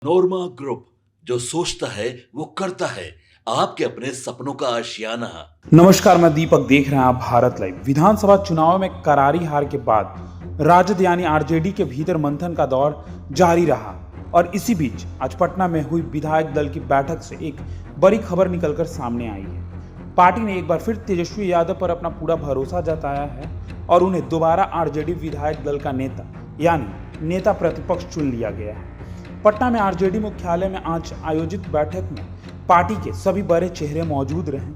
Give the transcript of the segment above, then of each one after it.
नोरमा group, जो सोचता है वो करता है। आपके अपने सपनों का आशियाना। नमस्कार, मैं दीपक। देख रहे हैं आप भारत लाइव। विधानसभा चुनाव में करारी हार के बाद राजद यानी आरजेडी के भीतर मंथन का दौर जारी रहा और इसी बीच आज पटना में हुई विधायक दल की बैठक से एक बड़ी खबर निकलकर सामने आई है। पार्टी ने एक बार फिर तेजस्वी यादव पर अपना पूरा भरोसा जताया है और उन्हें दोबारा आरजेडी विधायक दल का नेता यानी नेता प्रतिपक्ष चुन लिया गया है। पटना में आरजेडी मुख्यालय में आज आयोजित बैठक में पार्टी के सभी बड़े चेहरे मौजूद रहे।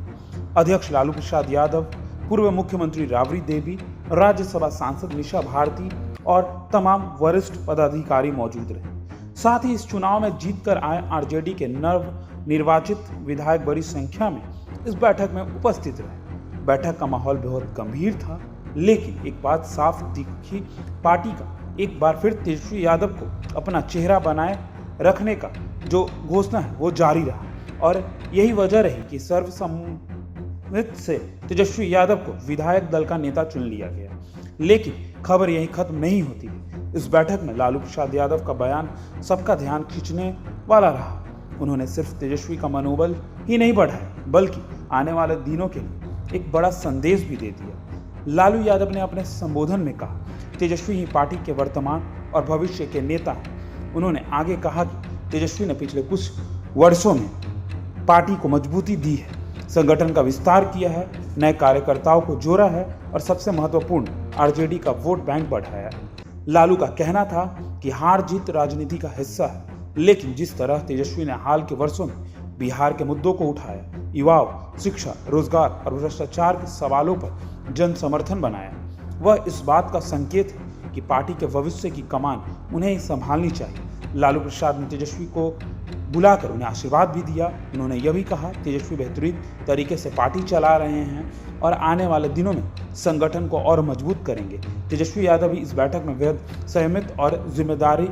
अध्यक्ष लालू प्रसाद यादव, पूर्व मुख्यमंत्री राबड़ी देवी, राज्यसभा सांसद निशा भारती और तमाम वरिष्ठ पदाधिकारी मौजूद रहे। साथ ही इस चुनाव में जीतकर आए आरजेडी के नव निर्वाचित विधायक बड़ी संख्या में इस बैठक में उपस्थित रहे। बैठक का माहौल बहुत गंभीर था, लेकिन एक बात साफ दिखी, पार्टी का एक बार फिर तेजस्वी यादव को अपना चेहरा बनाए रखने का जो घोषणा है वो जारी रहा और यही वजह रही कि सर्वसम्मति से तेजस्वी यादव को विधायक दल का नेता चुन लिया गया। लेकिन खबर यहीं खत्म नहीं होती है। इस बैठक में लालू प्रसाद यादव का बयान सबका ध्यान खींचने वाला रहा। उन्होंने सिर्फ तेजस्वी का मनोबल ही नहीं बढ़ाया, बल्कि आने वाले दिनों के लिए एक बड़ा संदेश भी दे दिया। लालू यादव ने अपने संबोधन में कहा, तेजस्वी ही पार्टी के वर्तमान और भविष्य के नेता हैं। उन्होंने आगे कहा कि तेजस्वी ने पिछले कुछ वर्षों में पार्टी को मजबूती दी है, संगठन का विस्तार किया है, नए कार्यकर्ताओं को जोड़ा है और सबसे महत्वपूर्ण आरजेडी का वोट बैंक बढ़ाया है। लालू का कहना था कि हार जीत राजनीति का हिस्सा है, लेकिन जिस तरह तेजस्वी ने हाल के वर्षों में बिहार के मुद्दों को उठाया, युवाओं, शिक्षा, रोजगार और भ्रष्टाचार के सवालों पर जन समर्थन बनाया, वह इस बात का संकेत है कि पार्टी के भविष्य की कमान उन्हें ही संभालनी चाहिए। लालू प्रसाद ने तेजस्वी को बुलाकर उन्हें आशीर्वाद भी दिया। उन्होंने यह भी कहा, तेजस्वी बेहतरीन तरीके से पार्टी चला रहे हैं और आने वाले दिनों में संगठन को और मजबूत करेंगे। तेजस्वी यादव भी इस बैठक में बेहद संयमित और जिम्मेदारी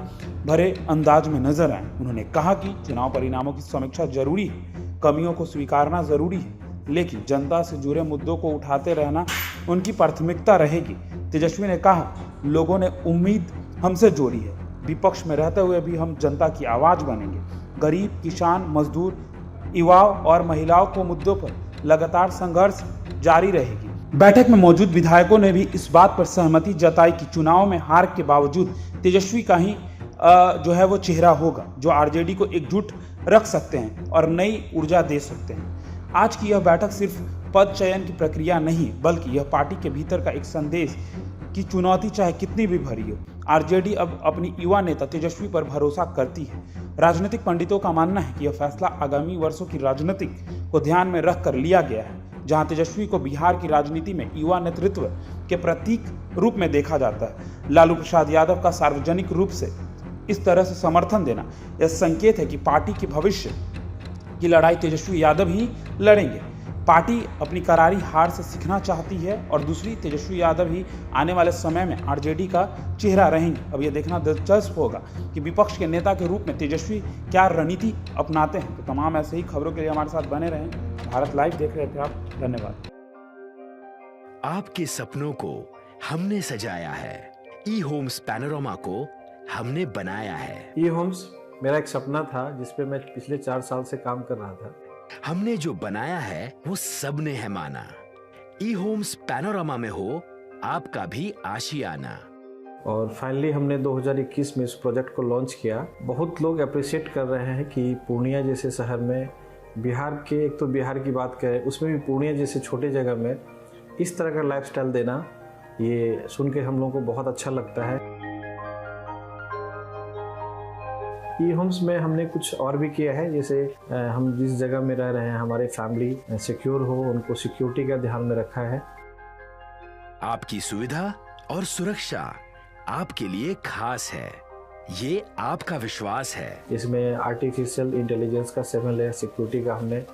भरे अंदाज में नजर आए। उन्होंने कहा कि चुनाव परिणामों की समीक्षा जरूरी है, कमियों को स्वीकारना जरूरी है, लेकिन जनता से जुड़े मुद्दों को उठाते रहना उनकी प्राथमिकता रहेगी। तेजस्वी ने कहा, लोगों ने उम्मीद हमसे जोड़ी है, विपक्ष में रहते हुए भी हम जनता की आवाज बनेंगे। गरीब, किसान, मजदूर, युवाओं और महिलाओं को मुद्दों पर लगातार संघर्ष जारी रहेगी। बैठक में मौजूद विधायकों ने भी इस बात पर सहमति जताई कि चुनाव में हार के बावजूद तेजस्वी का ही जो है वो चेहरा होगा, जो आरजेडी को एकजुट रख सकते हैं और नई ऊर्जा दे सकते हैं। आज की यह बैठक सिर्फ पद चयन की प्रक्रिया नहीं, बल्कि यह पार्टी के भीतर का एक संदेश कि चुनौती चाहे कितनी भी भरी हो, आरजेडी अब अपनी युवा नेता तेजस्वी पर भरोसा करती है। राजनीतिक पंडितों का मानना है कि यह फैसला आगामी वर्षों की राजनीति को ध्यान में रखकर लिया गया है, जहां तेजस्वी को बिहार की राजनीति में युवा नेतृत्व के प्रतीक रूप में देखा जाता है। लालू प्रसाद यादव का सार्वजनिक रूप से इस तरह से समर्थन देना यह संकेत है कि पार्टी के भविष्य की लड़ाई तेजस्वी यादव ही लड़ेंगे। पार्टी अपनी करारी हार से सीखना चाहती है और दूसरी, तेजस्वी यादव ही आने वाले समय में आरजेडी का चेहरा रहेंगे। अब यह देखना दिलचस्प होगा कि विपक्ष के नेता के रूप में तेजस्वी क्या रणनीति अपनाते हैं। तो तमाम ऐसे ही खबरों के लिए हमारे साथ बने रहें। भारत लाइव देख रहे थे आप, धन्यवाद। आपके सपनों को हमने सजाया है, ई होम्स पैनोरमा को हमने बनाया है। ई होम्स मेरा एक सपना था जिसपे मैं पिछले 4 साल से काम कर रहा था। हमने जो बनाया है वो सबने है माना। ई होम्स पैनोरमा में हो आपका भी आशियाना। और फाइनली हमने 2021 में इस प्रोजेक्ट को लॉन्च किया। बहुत लोग अप्रिशिएट कर रहे हैं कि पूर्णिया जैसे शहर में, बिहार के, एक तो बिहार की बात करें उसमें भी पूर्णिया जैसे छोटे जगह में इस तरह का लाइफस्टाइल देना, ये सुन के हम लोगों को बहुत अच्छा लगता है। ई होम्स में हमने कुछ और भी किया है, जैसे हम जिस जगह में रह रहे हैं हमारे फैमिली सिक्योर हो, उनको सिक्योरिटी का ध्यान में रखा है। आपकी सुविधा और सुरक्षा आपके लिए खास है, ये आपका विश्वास है। इसमें आर्टिफिशियल इंटेलिजेंस का 7 लेयर सिक्योरिटी का हमने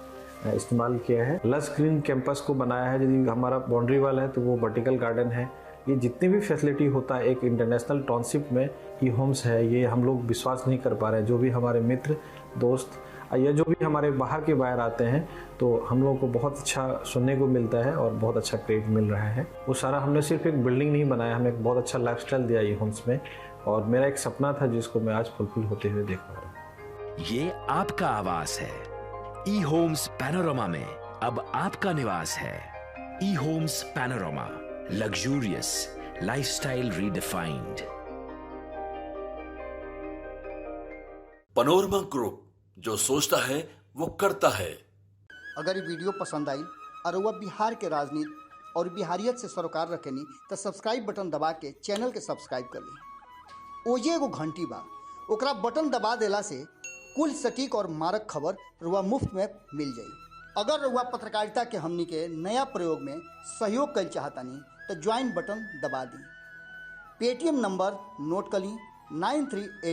इस्तेमाल किया है। लस ग्रीन कैंपस को बनाया है। यदि हमारा बाउंड्री वाल है तो वो वर्टिकल गार्डन है। ये जितनी भी फैसिलिटी होता है एक इंटरनेशनल टाउनशिप में, ई होम्स है, ये हम लोग विश्वास नहीं कर पा रहे हैं। जो भी हमारे मित्र, दोस्त या जो भी हमारे बाहर के बाहर आते हैं तो हम लोगों को बहुत अच्छा सुनने को मिलता है और बहुत अच्छा क्रेडिट मिल रहा है। वो सारा हमने सिर्फ एक बिल्डिंग नहीं बनाया, हमें एक बहुत अच्छा लाइफस्टाइल दिया ई होम्स में, और मेरा एक सपना था जिसको मैं आज फुलफिल होते हुए देख पा रहा हूँ। ये आपका आवास है। ई होम्स पैनोरमा में अब आपका निवास है। E homes panorama, luxurious lifestyle redefined. Panorama group, जो सोचता है वो करता है। अगर ये वीडियो पसंद आई और वह बिहार के राजनीति और बिहारियत से सरोकार रखेनी तो सब्सक्राइब बटन दबा के चैनल के सब्सक्राइब कर ली। ओजे एगो घंटी बा, ओकरा बटन दबा देला से कुल सटीक और मारक खबर रुआ मुफ्त में मिल जाई। अगर रुआ पत्रकारिता के हमनी के नया प्रयोग में सहयोग कर चाहतानी तो ज्वाइन बटन दबा दी। पेटीएम नंबर नोट कर ली 93